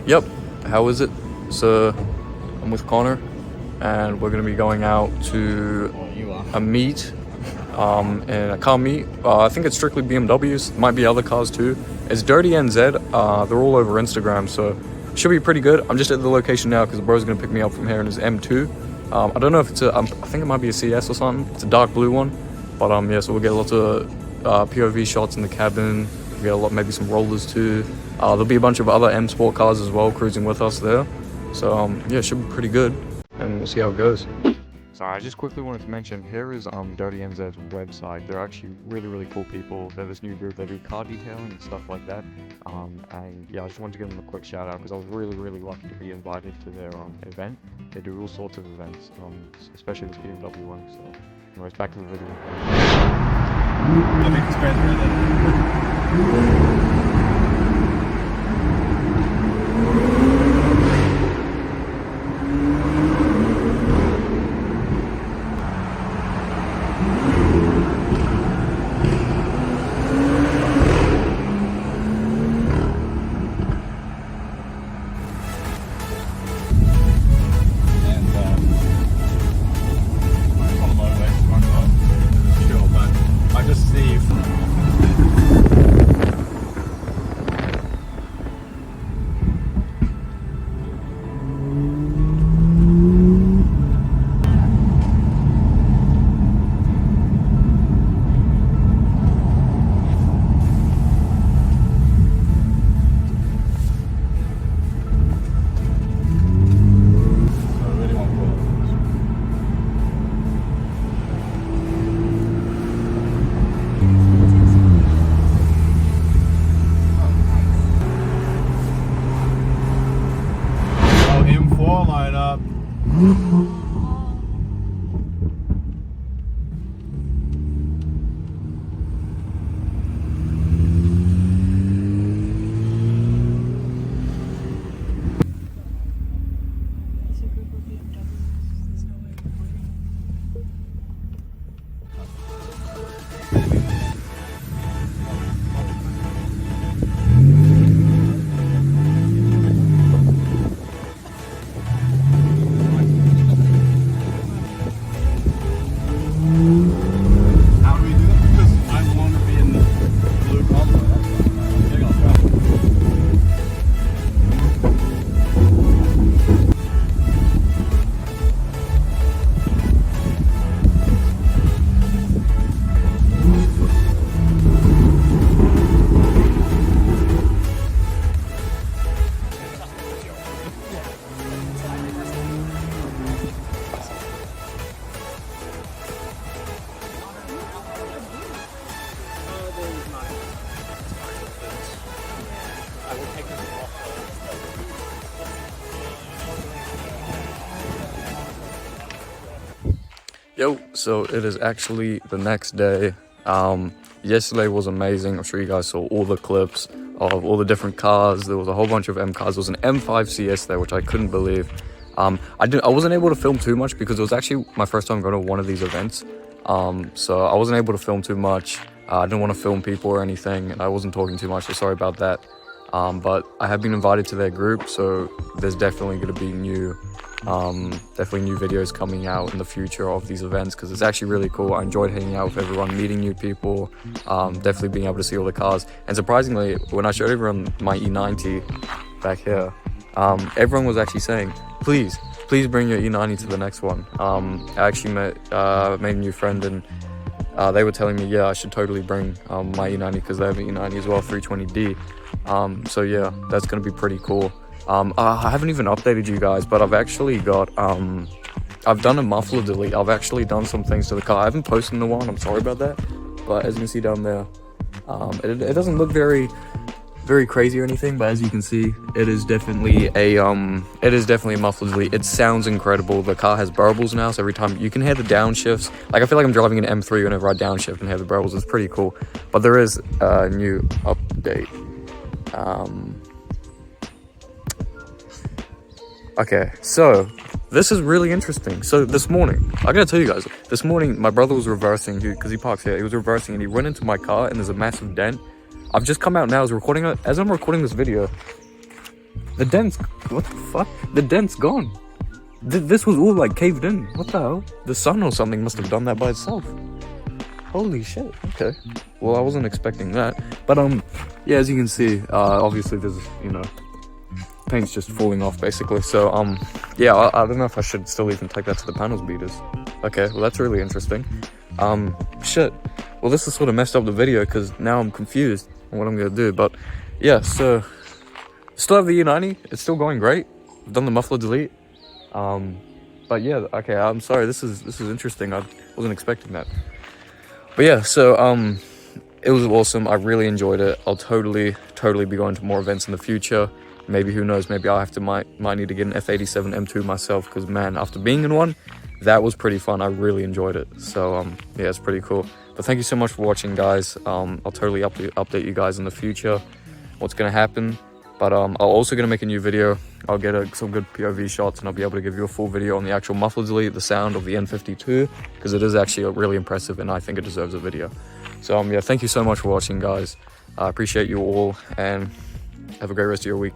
Yep, how is it? So, I'm with Connor, and we're gonna be going out to a meet, in a car meet. I think it's strictly BMWs, might be other cars too. It's Dirty NZ, they're all over Instagram, so should be pretty good. I'm just at the location now because the bro's gonna pick me up from here in his M2. I don't know if it's I think it might be a CS or something. It's a dark blue one, but yeah, so we'll get lots of POV shots in the cabin. We'll get a lot, maybe some rollers too. There'll be a bunch of other M Sport cars as well cruising with us there. So yeah, it should be pretty good, and we'll see how it goes. Sorry, I just quickly wanted to mention, here is Dirty NZ's website. They're actually really cool people. They're this new group, they do car detailing and stuff like that. And yeah, I just wanted to give them a quick shout out because I was really lucky to be invited to their event. They do all sorts of events, especially this BMW one. So anyways, back to the video. I think it's better than line up. Yo, so it is actually the next day. Yesterday was amazing. I'm sure you guys saw all the clips of all the different cars. There was a whole bunch of M cars. There was an M5 CS there, which I couldn't believe. I wasn't able to film too much because it was actually my first time going to one of these events. So I wasn't able to film too much. I didn't want to film people or anything, and I wasn't talking too much, so sorry about that. But I have been invited to their group, so there's definitely going to be new videos coming out in the future of these events because it's actually really cool. I enjoyed hanging out with everyone, meeting new people, definitely being able to see all the cars. And surprisingly, when I showed everyone my E90 back here, everyone was actually saying, please bring your E90 to the next one. I actually made a new friend, and they were telling me, yeah, I should totally bring my E90 because they have an E90 as well, 320D. So yeah, that's gonna be pretty cool. I haven't even updated you guys, but I've actually got I've done a muffler delete. I've actually done some things to the car. I haven't posted in a while, I'm sorry about that, but as you can see down there, it doesn't look very crazy or anything, but as you can see, it is definitely a muffler delete. It sounds incredible. The car has burbles now, so every time you can hear the downshifts. Like, I feel like I'm driving an M3 whenever I downshift and hear the burbles. It's pretty cool. But there is a new update. Okay, so this is really interesting. So this morning, I gotta tell you guys, this morning my brother was reversing, because he parks here, he was reversing and he went into my car and there's a massive dent. I've just come out now as I'm recording this video. The dent's, what the fuck? The dent's gone. This was all like caved in. What the hell? The sun or something must have done that by itself. Holy shit. Okay. Well, I wasn't expecting that. But yeah, as you can see, obviously there's, you know, paint's just falling off basically. So yeah, I don't know if I should still even take that to the panels beaters. Okay, well that's really interesting. Shit. Well, this has sort of messed up the video because now I'm confused on what I'm gonna do. But yeah, so still have the E90. It's still going great. I've done the muffler delete. But yeah, okay, I'm sorry, this is interesting. I wasn't expecting that. But yeah, so it was awesome. I really enjoyed it. I'll totally be going to more events in the future. Maybe, who knows, maybe I'll have to might need to get an F87 M2 myself, because man, after being in one, that was pretty fun. I really enjoyed it. So yeah, it's pretty cool. But thank you so much for watching, guys. I'll totally update you guys in the future what's gonna happen. But I'm also gonna make a new video. I'll get some good POV shots, and I'll be able to give you a full video on the actual muffler delete, the sound of the N52, because it is actually really impressive, and I think it deserves a video. So yeah, thank you so much for watching, guys. I appreciate you all, and have a great rest of your week.